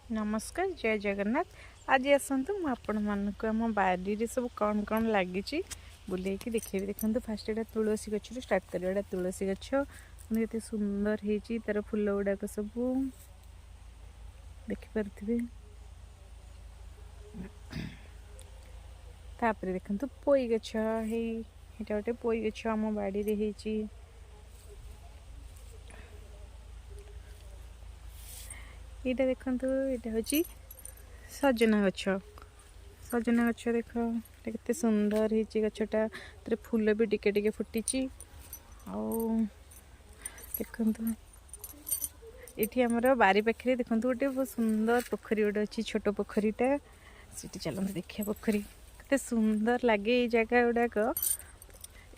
नमस्कार जय जगन्नाथ। आज आसतु मुझे आम बाड़ी सब कौन कौन लगी बुले देखिए। देखो फास्ट एटा तुलसी गच स्टार्ट कर तुलसी गच के सुंदर है तार फूल गुड़ाक सब देखिपे। तापर देखो पोई गछ है गोटे पोई गछ आम बाड़ी रे। यहाँ देखो यहाँ हूँ सजना गछ। सजना गछ देख केते सुंदर है गछटा तर फूल भी टिके टिके फुटी। देखो ये आमर बारी पाखे देखो गोटे बहुत सुंदर पोखरी गोटे अच्छी छोट पोखरीटा सीटी चलते देखिए। पोखरी केते सुंदर लगे ये जगह गुड़ाक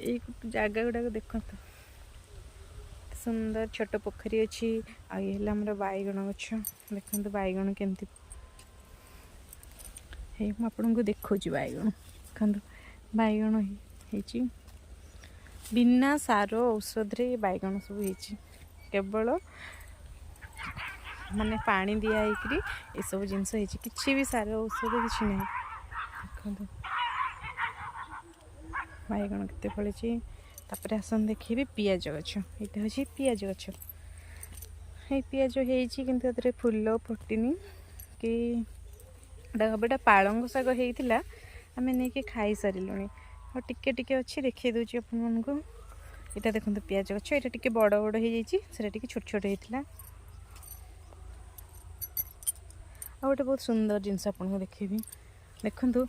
ये जगह गुड़ाक देखो सुंदर छोट पोखरी अच्छी। आई आमर बैगण गछ देखो बैगण केमती आपको देखा बैगण देखो बैगण हो बिना सार औषध रे बैगण सब हो केवल माने पानी दिया ये सब जिनस किसी भी सार औषध किसी ना। देखो बैगण केते फली तापर आसन देखिए पियाज गछ। यहाँ हूँ पियाज गछ ये पियाज हो फूल फुटनी कि बेटा पालंग शाग होता आम नहीं खाई सारूँ और टिके टिके अच्छी देखी दूसरी आपको। यहाँ देखो पियाज गछ ये टे बड़ बड़ हो छोट छोट होता आ गोटे बहुत सुंदर जिनस आपको देखी। देखु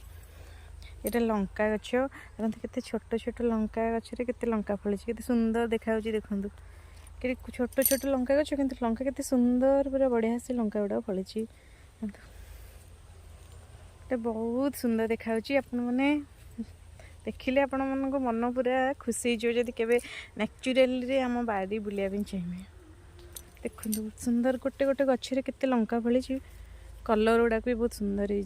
यहाँ लंका गछ देखते के छोट छोट लंका गचरे के लंका फली के सुंदर देखा। देखु कि छोट छोट लंका गछ कि लंका के सुंदर पूरा बढ़िया से लंका गुड़ा फली बहुत सुंदर देखा। आपण मैंने देखिले आपण मन को मन पूरा खुशी हो केवे नेचुरल आम बाड़ी बुलाया चाहिए। देखो सुंदर गोटे गोटे गचरे केते लंका फली कलर गुड़ाक भी बहुत सुंदर है।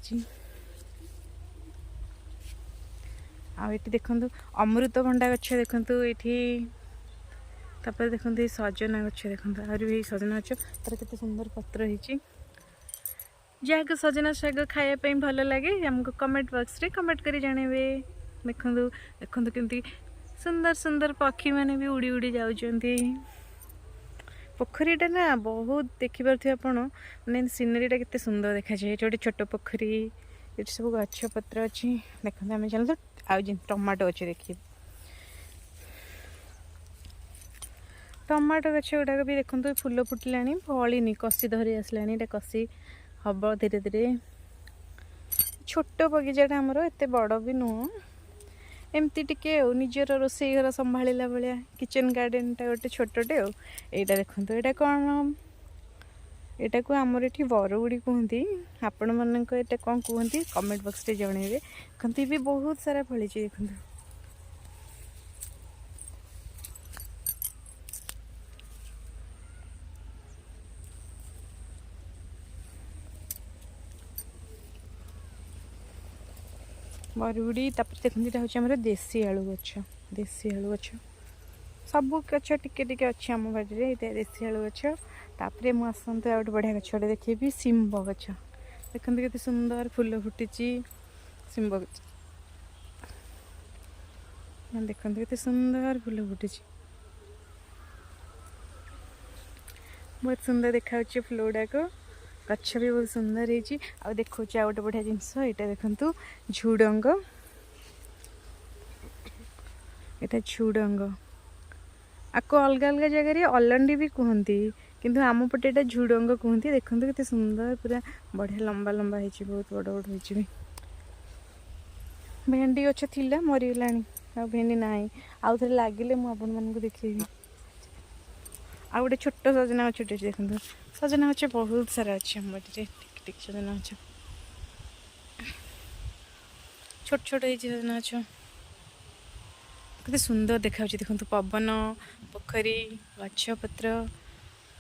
देखो अमृतभंडा गछ देखो ये देखो सजना गछ देखो आहरी सजना गछ तार केते सुंदर पत्र हो जहाँ सजना शाग खायापी भल लगे हमको कमेंट बॉक्स रे कमेंट करी जानवे। देखो देखो केमती सुंदर सुंदर पक्षी मैंने भी उड़ी उड़ी जाउछंती। पोखरीटा ना बहुत देखिपे आप मैंने सीनरीटा केते सुंदर देखा जाए। गोटे छोट पोखरी ये सब गछ पत्र अच्छी देखते आम चलते आज टमाटो अच्छे देखिए। टमाटो गछ गुड़ाक भी देखो फूल फुटिलानी फलिनी कसी धरी आसलानी कसी हम धीरे धीरे छोट बगीचाटा आमर एत बड़ भी नुह एमती टिके निजर रोसई घर संभाला भाया किचन गार्डेनटा गोटे छोटे यहाँ देखो यहाँ कौन यहाँ को आमर ये बरगुड़ी कहती आपण मन कौन कहती कमेंट बॉक्स रे जनइबे। कहते भी बहुत सारा फली देखो बरगुड़ी। तापर देखते यहाँ हूँ आम देसी आलू गछ सब गछ टिके टिके अच्छे आम बाड़ी देसी आलू गछ। तापर मुझे आसतु आ गए बढ़िया गछटे देखिए शिंब गछ देखते केते सुंदर फूल फुटी शिंब गछ देखते केते सुंदर फूल फुटी बहुत सुंदर देखा फूल गुड़ाक गछ भी बहुत सुंदर है। देखो आ गोटे बढ़िया जिनस यहाँ देखु झुडंग यहाँ झुडंग आपको अलग अलग जगह अलंडी भी कहती किंतु आम पटे यहाँ झुडंग कहती। देखो केते सुंदर पूरा बढ़िया लंबा लंबा हो बहुत बड़ बड़ हो। भेंडी गछ थिला मरीगला आ भेंडी ना आउ थे लगिले मुझे देखी। आ गोटे छोट सजना गछ देखो सजना गछ बहुत सारा अच्छे आम बाड़ी टिक टिक सजना गछ छोट छोट हो सजना गछ केते सुंदर देखा। देखो पवन पोखरी गछ पत्र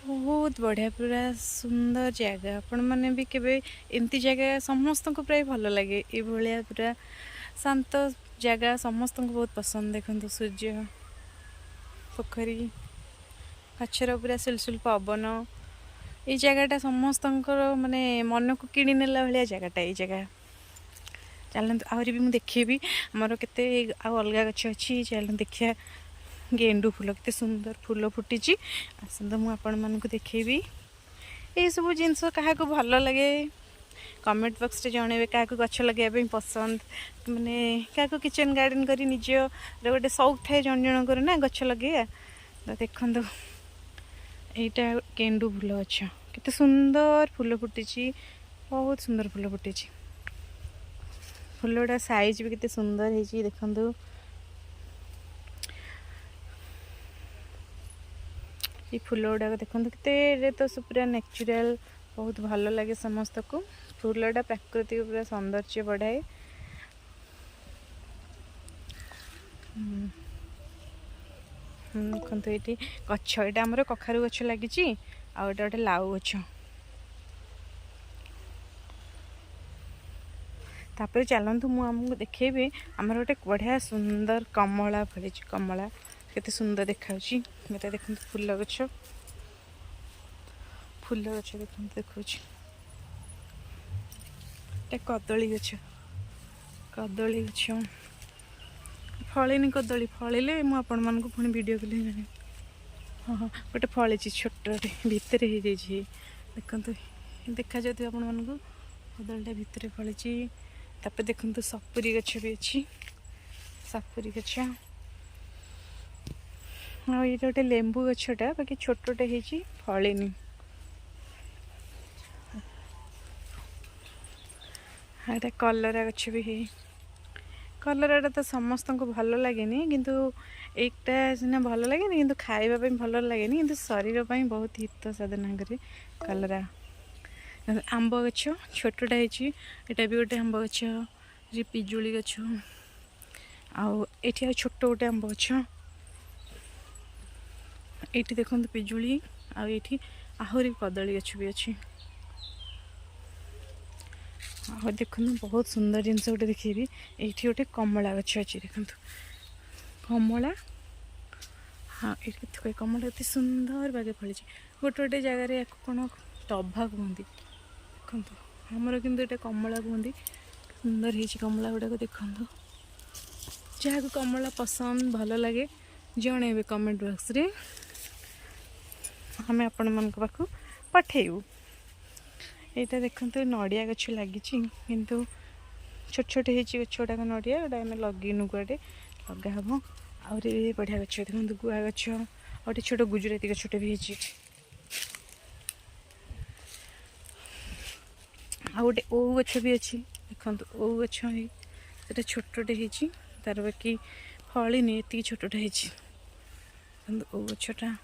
बहुत बढ़िया पूरा सुंदर जगह। आपण मैंने भी केवे एमती जगह समस्त को प्राय भल लगे ये भाया पूरा शांत जगह समस्त को बहुत पसंद। देखो सूर्य पोखरी गचर पूरा सुलसुल पवन ये जगहटा समस्तंकर माने मन को किणी नेला भलिया जगहटा ये जगह। चलते आहरी भी मुझे देखेबी आमर केते अलग गछ अच्छी। चलते देखिए गेंडू फूल केते सुंदर फूल फुटी आसता मुझे आपण मानक देखेबी। ये सब जिनस क्या भल लगे कमेंट बॉक्स रे जणेबे क्या गछ लगे पसंद माने क्या किचन गार्डन करी निज गोटे शौक थाए जन जनकर ना गछ लगे। तो देखो यहीटा गेंडू फूल गछ केते सुंदर फूल फुटी बहुत सुंदर फूल फुटी फूल गुड़ा साइज भी केते सुंदर है देखो। ये फूल गुड़ाक देखो केते तो पूरा नेचुरल बहुत भल लगे समस्त को। फूलटा प्राकृतिक पूरा सौंदर्य बढ़ाए। देखो ये गछ यहाँ आमर कखारु गछ लगी आउ गोटे लाउ गछ। तापर चलतु मुझे देखेबी आमर गोटे बढ़िया सुंदर कमला फली कमला केते सुंदर देखा देखो फूल गछ देखो देखो कदली गछ फलिनी कदली फलिले मुझे आपण मान पुणी वीडियो कले जानी। हाँ हाँ गोटे फली छोटे भितर हो जाइए देखो देखा जाती आपण मानक कदलीटा भितर फली। तापर देखो सपुरी गछ भी अच्छी सपुरी गछ हाँ ये गोटे लेंबू गछटा बाकी छोटे हो फलिनी। यहाँ कलरा गछ भी है। कलराटा तो समस्त को भल लगे किंतु एकटा सीना भल लगे किंतु खाइबा भल लगे किंतु शरीर बहुत हित साधना करे कलरा। आंब गछ छोटा है भी गोटे आंब गछ ये पिजुली गछ आठी छोट गोटे आंब गछ ये देखो पिजुली आठी आहरी कदली गछ भी अच्छी। और देखो बहुत सुंदर जिनस गोटे देखेबी ये गोटे कमला गछ अच्छी देखो कमला। हाँ ये कमला एत सुंदर बागे फली गोटे गोटे जगार या कौन टभा कहते देखो आमर कि कमला कहते सुंदर है कमला गुड़ाक देखो। जहाँ कमला पसंद भल लगे जन कमेंट बॉक्स रे आम आपण मान पाखु पठेबू। यहाँ देखो नड़िया गछ लगी किंतु छोट छोट गछ गुड़ाक नड़िया गोटा आम लगेनु कुआडे लगा हम आहरी बढ़िया गछ देखो गुआ गछ और छोट गुजराती गछटे भी आ गोटे ओ गछ भी अच्छी देखो ओ गछ है छोटे तार बाकी फलिनी ये छोटे ओ गछटा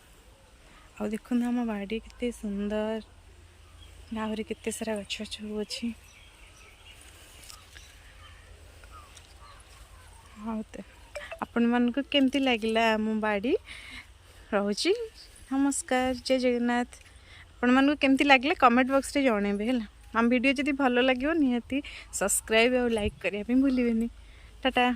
आ देखो आम बाड़ी केते सुंदर आहरी केते सारा गछ सब अच्छी। हाँ तो आपण मानक केमती लगिला मो बाड़ी रोची। नमस्कार जय जगन्नाथ। आपण मानक केमती लगिला कमेंट बॉक्स रे जणेबे हैला। हम वीडियो जदि भल लगियो निहाती सब्सक्राइब और लाइक करिया पे भूलिबेनी। टाटा।